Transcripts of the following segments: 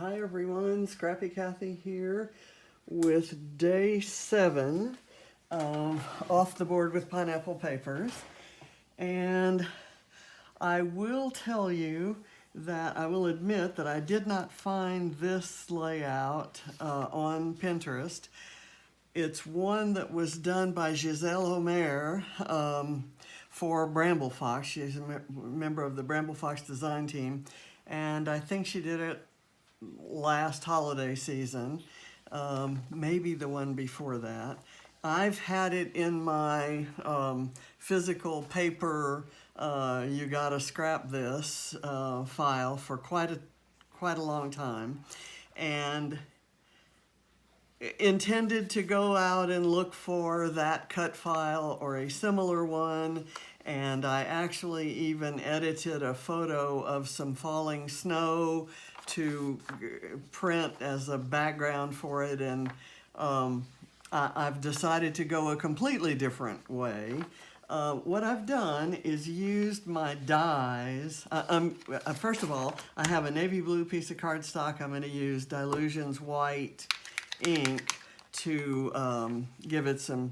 Hi everyone, Scrappy Kathy here with day 7 of Off the Board with Pineapple Papers. And I will tell you that I will admit that I did not find this layout on Pinterest. It's one that was done by Gisele for Bramble Fox. She's a member of the Bramble Fox design team, and I think she did it last holiday season, maybe the one before that. I've had it in my physical paper, you gotta scrap this file for quite a long time, and intended to go out and look for that cut file or a similar one, and I actually even edited a photo of some falling snow to print as a background for it, and I've decided to go a completely different way. What I've done is used my dies. First of all, I have a navy blue piece of cardstock. I'm going to use Dylusions white ink to give it some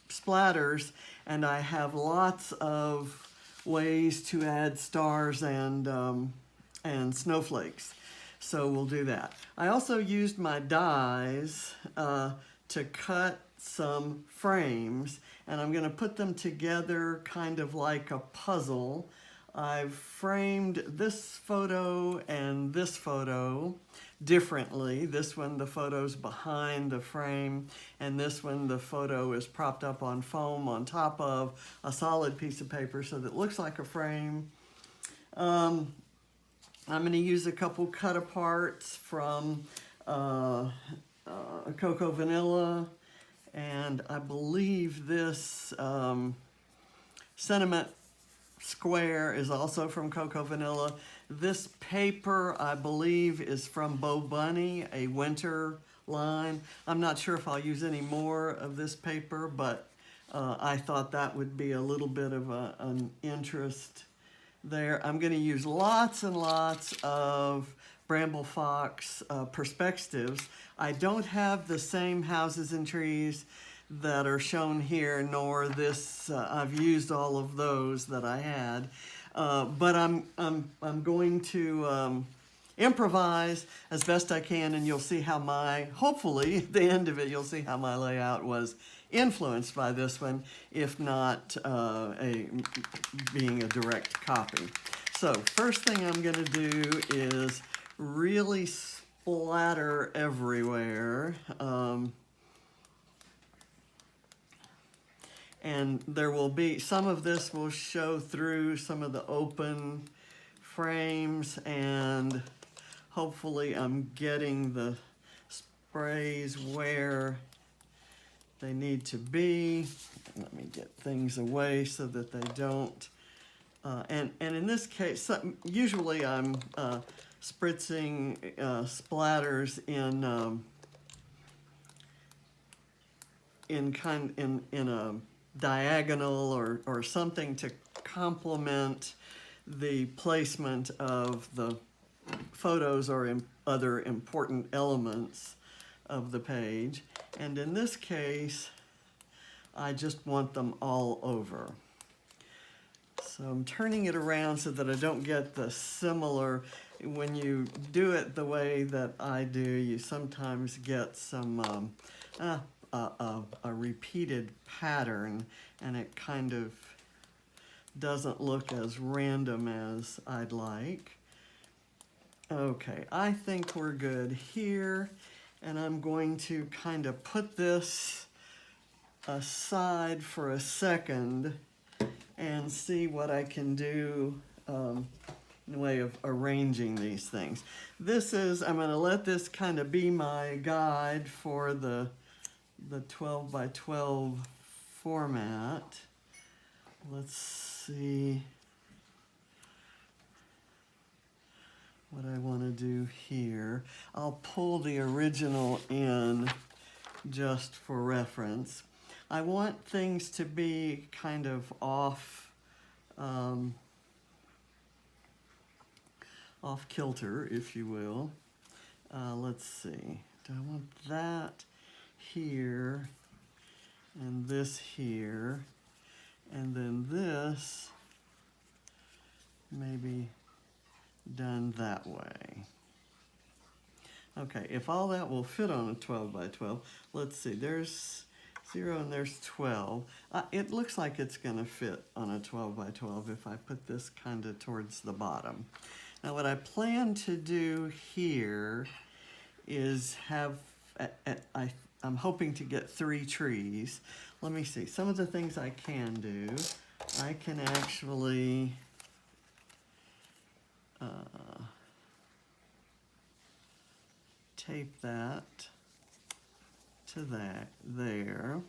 splatters, and I have lots of ways to add stars and snowflakes, so we'll do that. I also used my dies to cut some frames, and I'm going to put them together kind of like a puzzle. I've framed this photo and this photo differently. This one, the photo's behind the frame, and this one, the photo is propped up on foam on top of a solid piece of paper so that it looks like a frame. I'm going to use a couple cut aparts from Cocoa Vanilla, and I believe this sentiment square is also from Cocoa Vanilla. This paper, I believe, is from Bo Bunny, a winter line. I'm not sure if I'll use any more of this paper, but I thought that would be a little bit of an interest there. I'm going to use lots and lots of Bramble Fox Perspextives. I don't have the same houses and trees that are shown here, nor this. I've used all of those that I had, but I'm going to improvise as best I can, and you'll see how hopefully at the end of it, you'll see how my layout was influenced by this one, if not being a direct copy. So first thing I'm going to do is really splatter everywhere. And there will be, some of this will show through some of the open frames, and hopefully I'm getting the sprays where they need to be. Let me get things away so that they don't. And in this case, usually I'm spritzing splatters in a diagonal or something to complement the placement of the photos or other important elements of the page. And in this case, I just want them all over. So I'm turning it around so that I don't get the similar. When you do it the way that I do, you sometimes get some a repeated pattern, and it kind of doesn't look as random as I'd like. Okay, I think we're good here, and I'm going to kind of put this aside for a second and see what I can do in the way of arranging these things. I'm going to let this kind of be my guide for the 12 by 12 format. Let's see what I want to do here. I'll pull the original in just for reference. I want things to be kind of off kilter, if you will. let's see, do I want that here and this here, and then this maybe done that way. Okay, if all that will fit on a 12 by 12, let's see, there's 0 and there's 12. It looks like it's going to fit on a 12 by 12 if I put this kind of towards the bottom. Now what I plan to do here is have, I'm hoping to get 3 trees. Let me see, some of the things I can do. I can actually tape that to that there,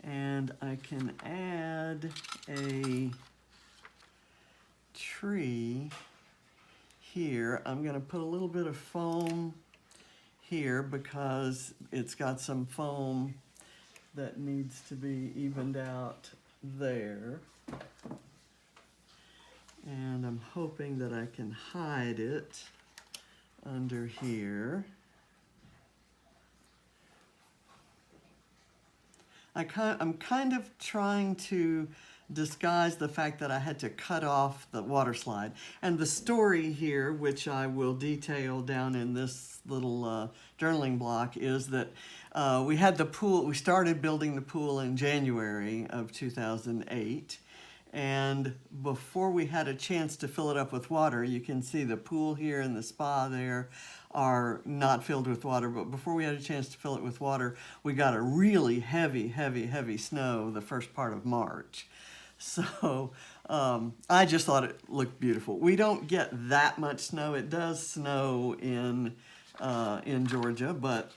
and I can add a tree here. I'm going to put a little bit of foam here because it's got some foam that needs to be evened out there. And I'm hoping that I can hide it under here. I'm kind of trying to disguise the fact that I had to cut off the water slide. And the story here, which I will detail down in this little journaling block, is that we had the pool, we started building the pool in January of 2008. And before we had a chance to fill it up with water, you can see the pool here and the spa there are not filled with water, but before we had a chance to fill it with water, we got a really heavy snow the first part of March. So I just thought it looked beautiful. We don't get that much snow. It does snow in Georgia, but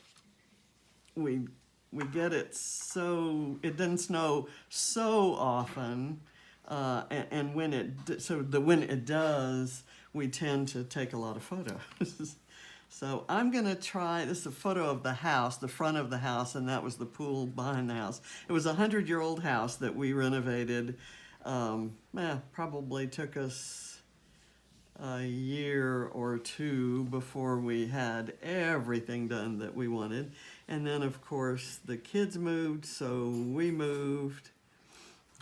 we get it so, it doesn't snow so often. And when it does, we tend to take a lot of photos. So I'm gonna try, this is a photo of the house, the front of the house, and that was the pool behind the house. It was a 100-year-old house that we renovated. Probably took us a year or 2 before we had everything done that we wanted. And then of course the kids moved, so we moved.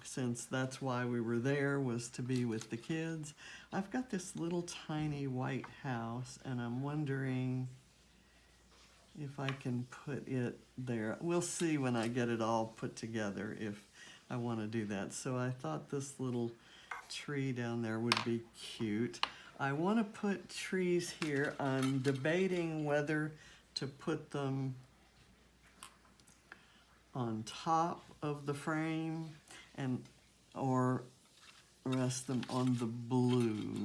Since that's why we were there, was to be with the kids. I've got this little tiny white house, and I'm wondering if I can put it there. We'll see when I get it all put together if I want to do that. So I thought this little tree down there would be cute. I want to put trees here. I'm debating whether to put them on top of the frame or rest them on the blue.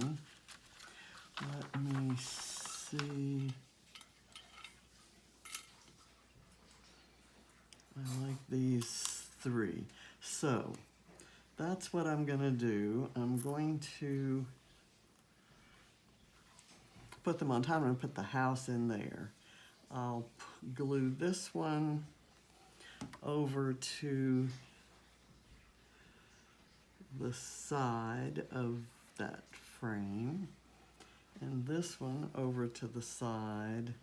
Let me see. I like these 3. So that's what I'm gonna do. I'm going to put them on top. I'm gonna put the house in there. I'll glue this one over to the side of that frame, and this one over to the side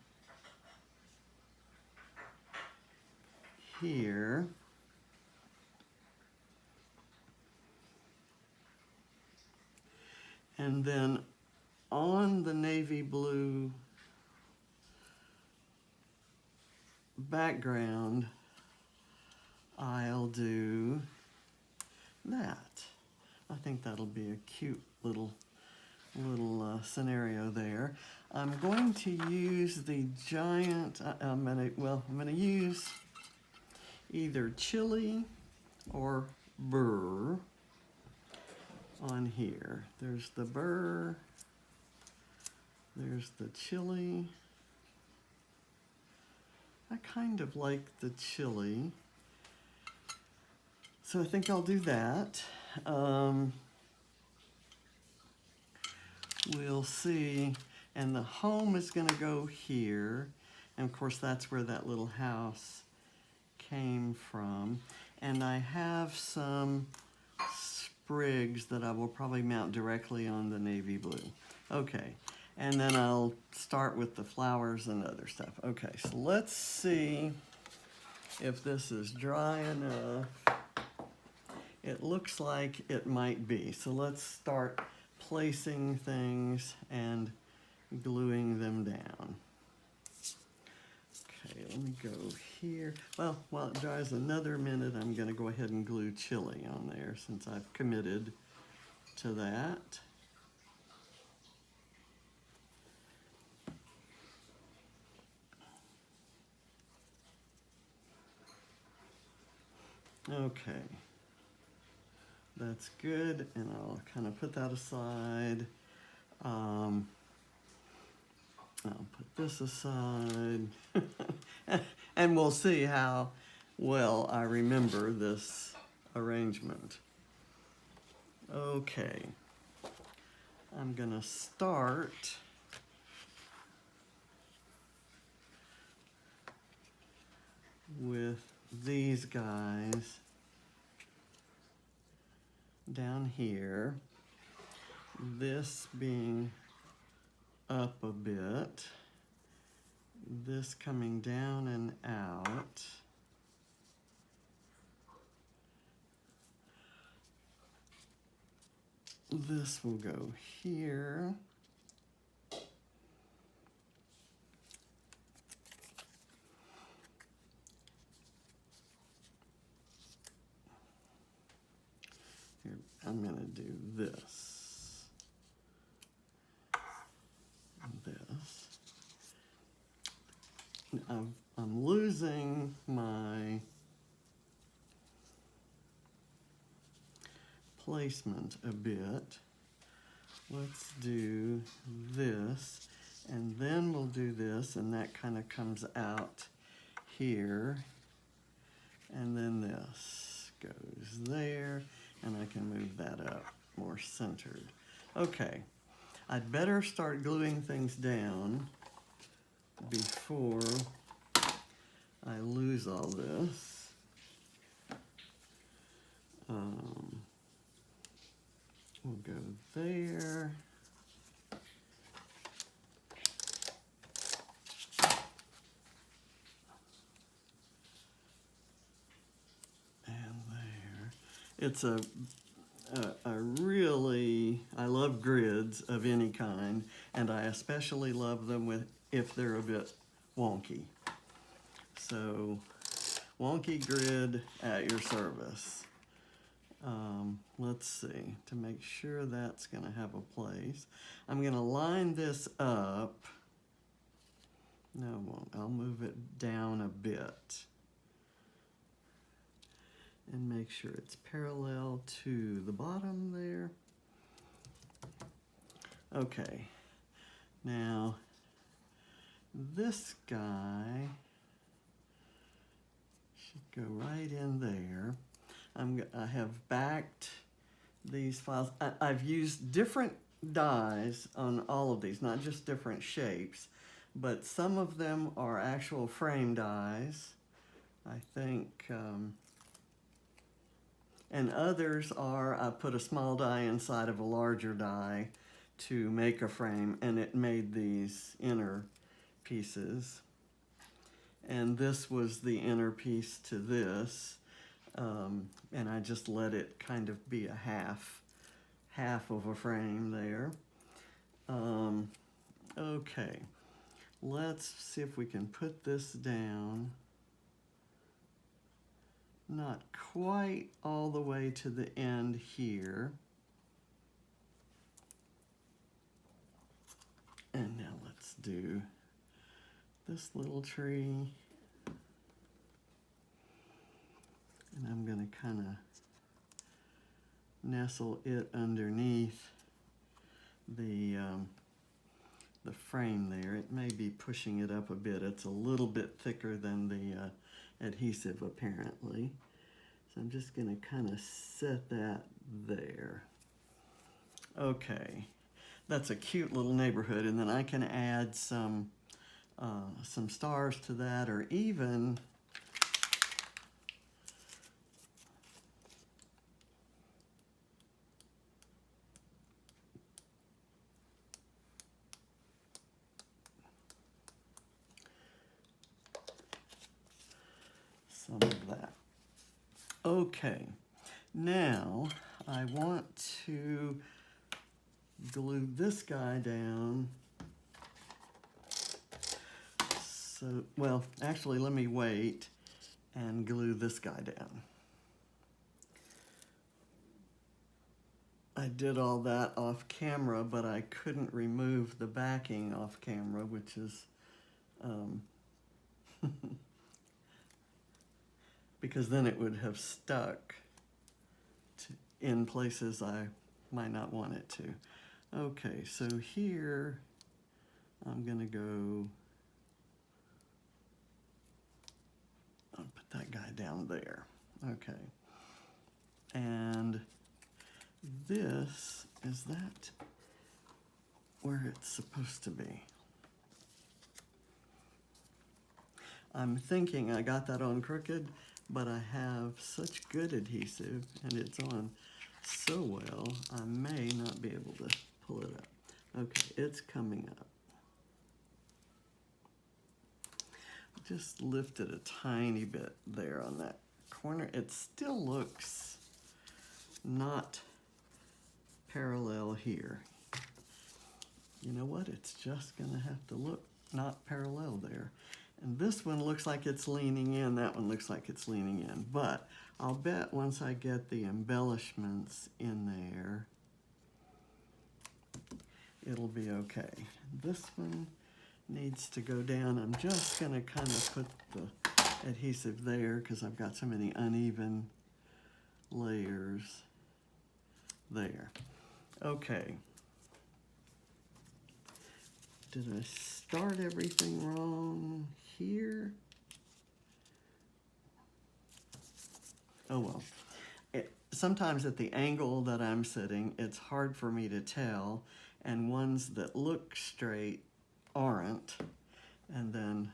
here. And then on the navy blue background, I'll do that. I think that'll be a cute little scenario there. I'm going to use the giant, I'm gonna use either chili or burr on here. There's the burr, there's the chili. I kind of like the chili, so I think I'll do that. We'll see, and the home is going to go here, and of course that's where that little house came from. And I have some sprigs that I will probably mount directly on the navy blue. Okay, and then I'll start with the flowers and other stuff. Okay, so let's see if this is dry enough. It looks like it might be. So let's start placing things and gluing them down. Okay, let me go here. Well, while it dries another minute, I'm going to go ahead and glue chili on there since I've committed to that. Okay, that's good, and I'll kind of put that aside. I'll put this aside, and we'll see how well I remember this arrangement. Okay, I'm gonna start with these guys down here, this being up a bit, this coming down and out. This will go here. Here, I'm going to do this. And this. I'm losing my placement a bit. Let's do this, and then we'll do this, and that kind of comes out here, and then this goes there, and I can move that up more centered. Okay, I'd better start gluing things down before I lose all this. We'll go there. And there. It's a really, I love grids of any kind, and I especially love them if they're a bit wonky. So, wonky grid at your service. Let's see, to make sure that's going to have a place. I'm going to line this up. No, I won't. I'll move it down a bit. And make sure it's parallel to the bottom there. Okay. Now, this guy should go right in there. I have backed these files. I've used different dies on all of these, not just different shapes, but some of them are actual frame dies, I think, and others are, I put a small die inside of a larger die to make a frame, and it made these inner pieces. And this was the inner piece to this. And I just let it kind of be a half of a frame there. Okay, let's see if we can put this down. Not quite all the way to the end here. And now let's do this little tree. And I'm going to kind of nestle it underneath the frame there. It may be pushing it up a bit. It's a little bit thicker than the adhesive apparently. So I'm just going to kind of set that there. Okay, that's a cute little neighborhood, and then I can add some stars to that, or even some of that. Okay, now I want to glue this guy down. So, well, actually, let me wait and glue this guy down. I did all that off camera, but I couldn't remove the backing off camera, which is because then it would have stuck in places I might not want it to. Okay, so here I'm gonna go, I'll put that guy down there. Okay, and this, is that where it's supposed to be? I'm thinking I got that on crooked, but I have such good adhesive and it's on so well, I may not be able to pull it up. Okay, it's coming up. Just lift it a tiny bit there on that corner. It still looks not parallel here. You know what? It's just gonna have to look not parallel there. And this one looks like it's leaning in, that one looks like it's leaning in. But I'll bet once I get the embellishments in there, it'll be okay. This one needs to go down. I'm just gonna kind of put the adhesive there because I've got so many uneven layers there. Okay. Did I start everything wrong here? Oh well. Sometimes at the angle that I'm sitting, it's hard for me to tell, and ones that look straight aren't, and then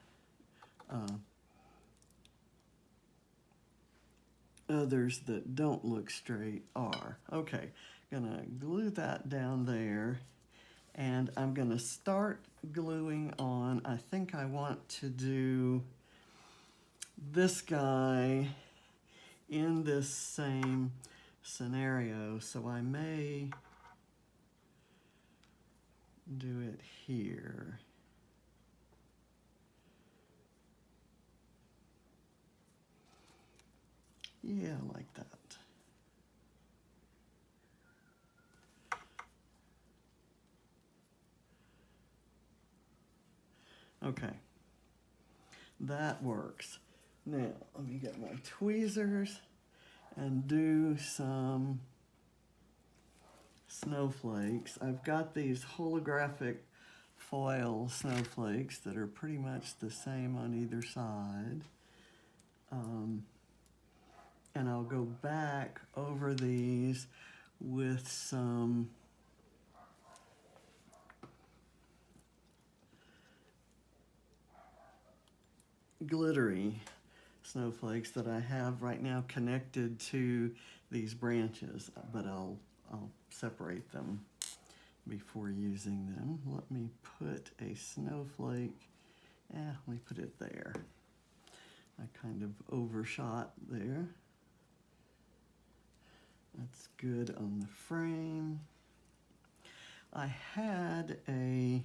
others that don't look straight are. Okay, gonna glue that down there, and I'm gonna start gluing on, I think I want to do this guy in this same scenario, so I may do it here. Yeah, like that. Okay, that works. Now, let me get my tweezers and do some snowflakes. I've got these holographic foil snowflakes that are pretty much the same on either side. And I'll go back over these with some glittery snowflakes that I have right now connected to these branches, but I'll separate them before using them. Let me put a snowflake, let me put it there. I kind of overshot there. That's good on the frame. I had a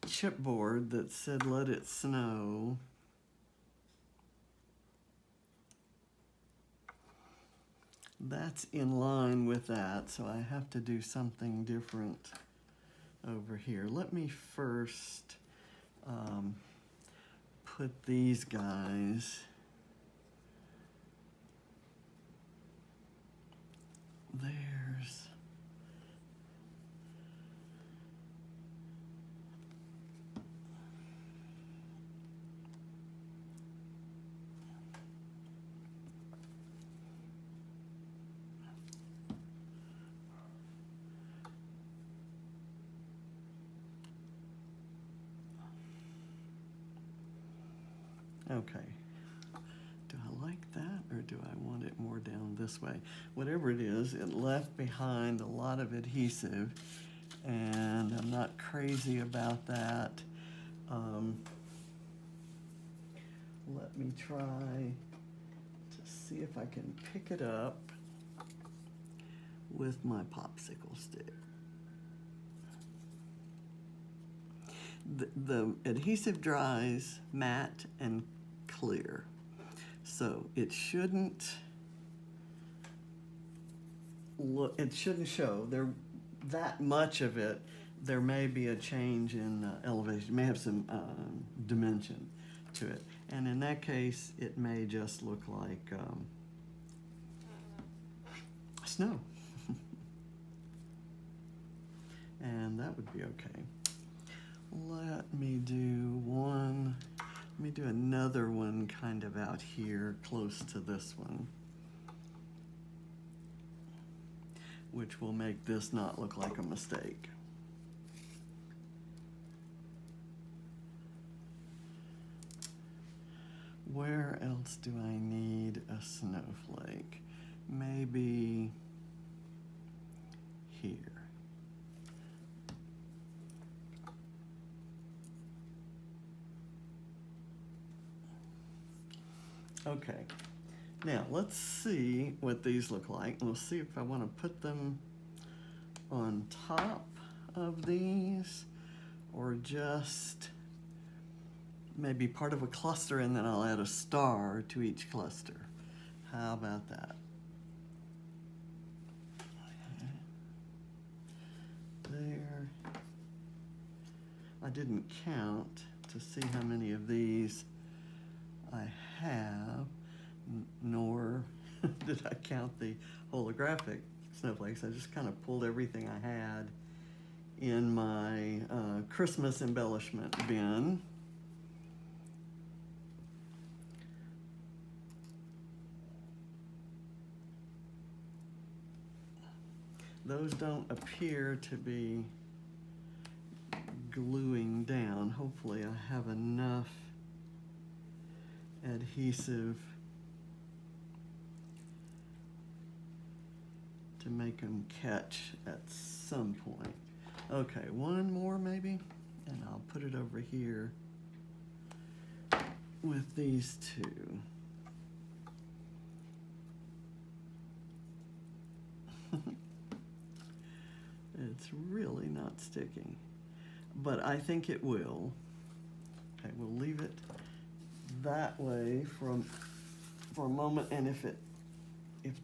chipboard that said let it snow. That's in line with that, so I have to do something different over here. Let me first put these guys there's okay. Do I like that, or do I want it more down this way? Whatever it is, it left behind a lot of adhesive, and I'm not crazy about that. let me try to see if I can pick it up with my popsicle stick. The adhesive dries matte and clear, so it shouldn't show there that much of it. There may be a change in elevation, it may have some dimension to it, and in that case it may just look like snow. And that would be okay. Let me do another one kind of out here close to this one, which will make this not look like a mistake. Where else do I need a snowflake? Maybe here. Okay, now let's see what these look like. We'll see if I want to put them on top of these or just maybe part of a cluster, and then I'll add a star to each cluster. How about that? There. I didn't count to see how many of these I have, nor did I count the holographic snowflakes. I just kind of pulled everything I had in my Christmas embellishment bin. Those don't appear to be gluing down. Hopefully I have enough adhesive to make them catch at some point. Okay, one more maybe, and I'll put it over here with these two. It's really not sticking, but I think it will. Okay, we'll leave it that way for a moment, and if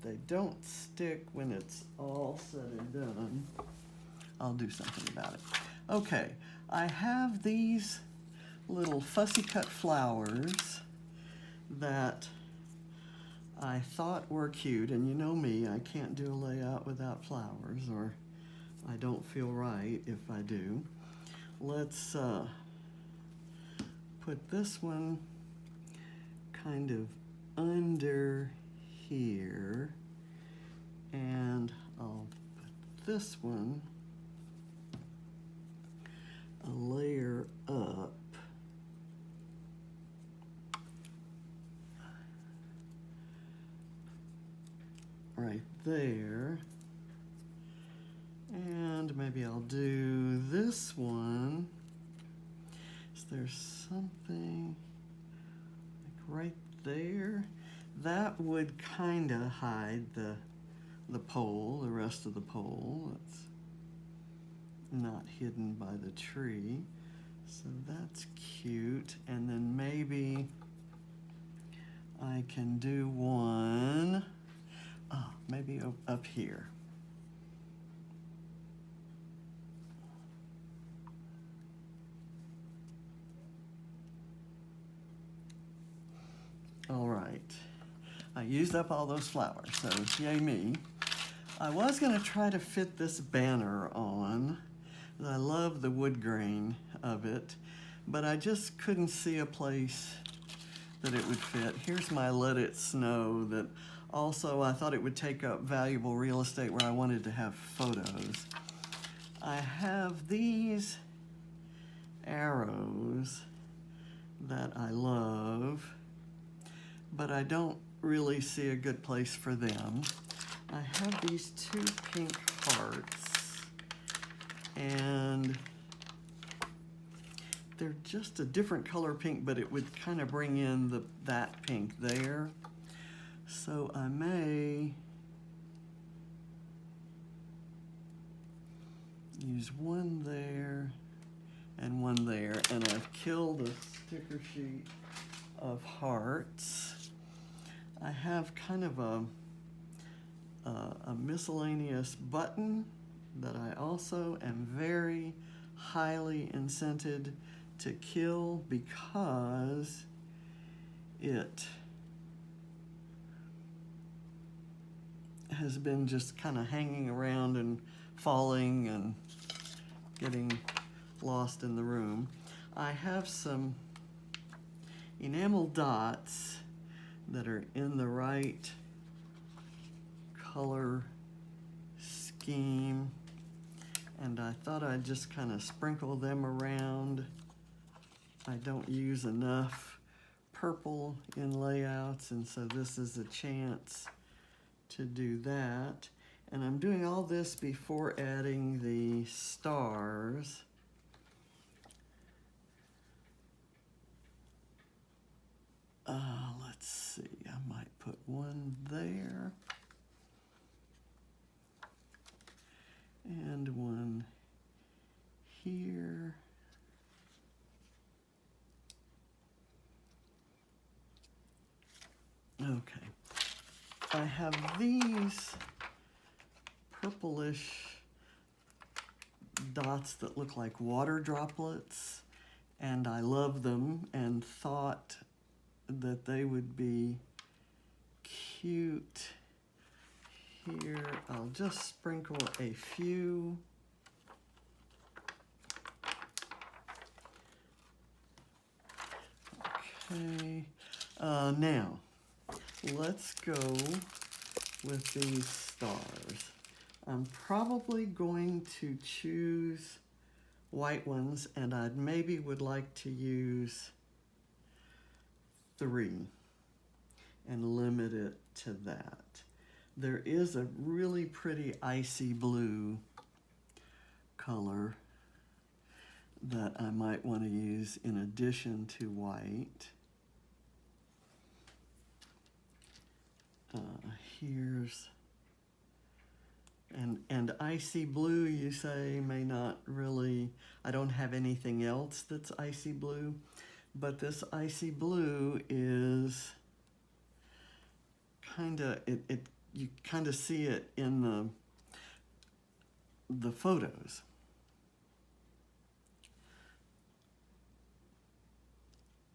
they don't stick when it's all said and done, I'll do something about it. Okay, I have these little fussy cut flowers that I thought were cute, and you know me, I can't do a layout without flowers, or I don't feel right if I do. Let's put this one kind of under here, and I'll put this one a layer up. Right there. And maybe I'll do this one. Is there something like right there? That would kind of hide the pole, the rest of the pole. It's not hidden by the tree. So that's cute. And then maybe I can do one, maybe up here. All right, I used up all those flowers, so yay me. I was gonna try to fit this banner on. I love the wood grain of it, but I just couldn't see a place that it would fit. Here's my Let It Snow that also I thought it would take up valuable real estate where I wanted to have photos. I have these arrows that I love, but I don't really see a good place for them. I have these two pink hearts, and they're just a different color pink, but it would kind of bring in that pink there. So I may use one there and one there, and I've killed a sticker sheet of hearts. I have kind of a miscellaneous button that I also am very highly incented to kill because it has been just kind of hanging around and falling and getting lost in the room. I have some enamel dots that are in the right color scheme, and I thought I'd just kind of sprinkle them around. I don't use enough purple in layouts, and so this is a chance to do that. And I'm doing all this before adding the stars. Let's see, I might put one there and one here. Okay, I have these purplish dots that look like water droplets, and I love them and thought that they would be cute here. I'll just sprinkle a few. Okay, now let's go with these stars. I'm probably going to choose white ones, and I maybe would like to use 3 and limit it to that. There is a really pretty icy blue color that I might want to use in addition to white. Here's, and icy blue, you say, may not really, I don't have anything else that's icy blue, but this icy blue is kind of, you kind of see it in the photos.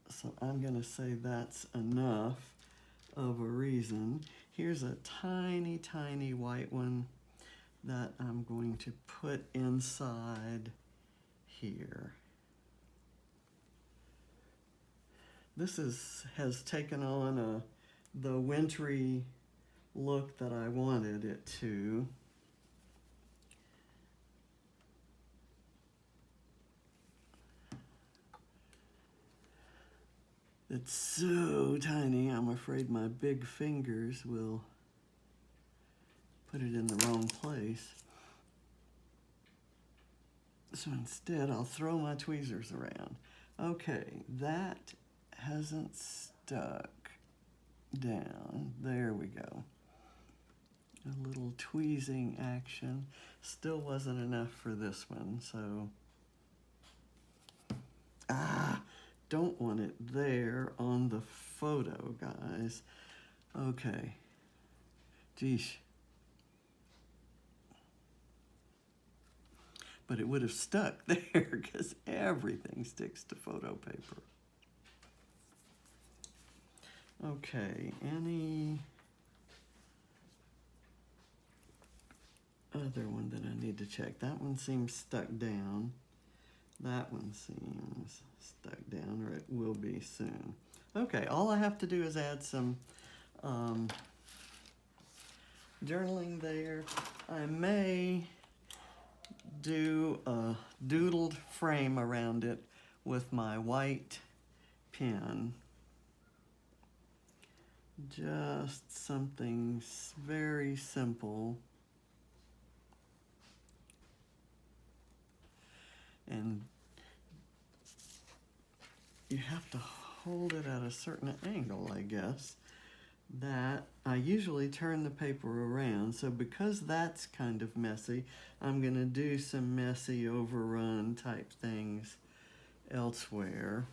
So I'm going to say that's enough of a reason. Here's a tiny, tiny white one that I'm going to put inside here. This has taken on the wintry look that I wanted it to. It's so tiny, I'm afraid my big fingers will put it in the wrong place. So instead, I'll throw my tweezers around. Okay, that hasn't stuck down. There we go. A little tweezing action. Still wasn't enough for this one, so... don't want it there on the photo, guys. Okay. Geesh. But it would have stuck there because everything sticks to photo paper. Okay, any other one that I need to check? That one seems stuck down. That one seems stuck down, or it will be soon. Okay, all I have to do is add some journaling there. I may do a doodled frame around it with my white pen. Just something very simple. And you have to hold it at a certain angle, I guess, that I usually turn the paper around. So because that's kind of messy, I'm going to do some messy overrun type things elsewhere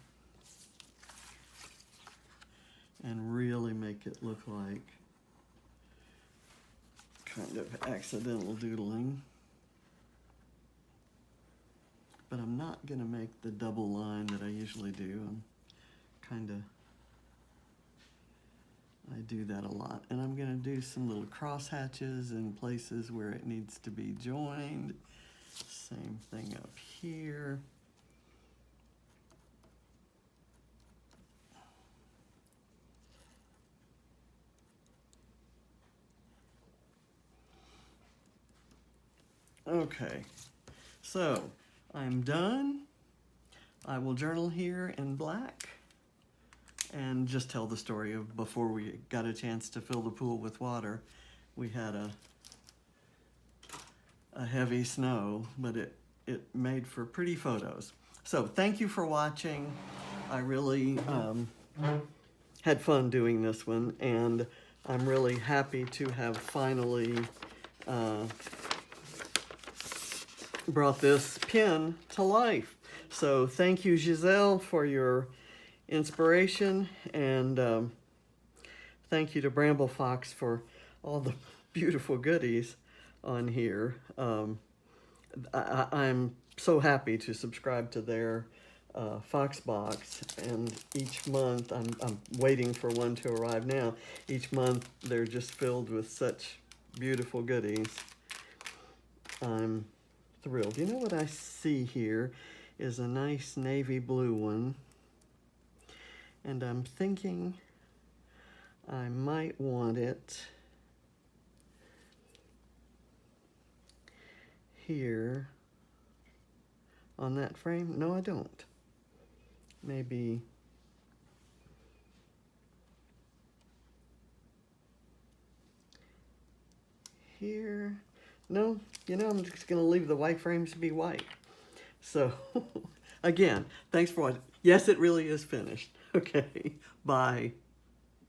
and really make it look like kind of accidental doodling. But I'm not going to make the double line that I usually do. I do that a lot. And I'm going to do some little cross hatches in places where it needs to be joined. Same thing up here. Okay, so I'm done. I will journal here in black and just tell the story of before we got a chance to fill the pool with water. We had a heavy snow, but it made for pretty photos. So thank you for watching. I really had fun doing this one, and I'm really happy to have finally brought this pin to life. So thank you, Gisele, for your inspiration, and thank you to Bramble Fox for all the beautiful goodies on here. I'm so happy to subscribe to their Fox box, and each month, I'm waiting for one to arrive now. Each month they're just filled with such beautiful goodies. I'm thrilled. You know what I see here is a nice navy blue one, and I'm thinking I might want it here on that frame. No, I don't. Maybe here. No, you know, I'm just going to leave the white frames to be white. So, again, thanks for watching. Yes, it really is finished. Okay, bye.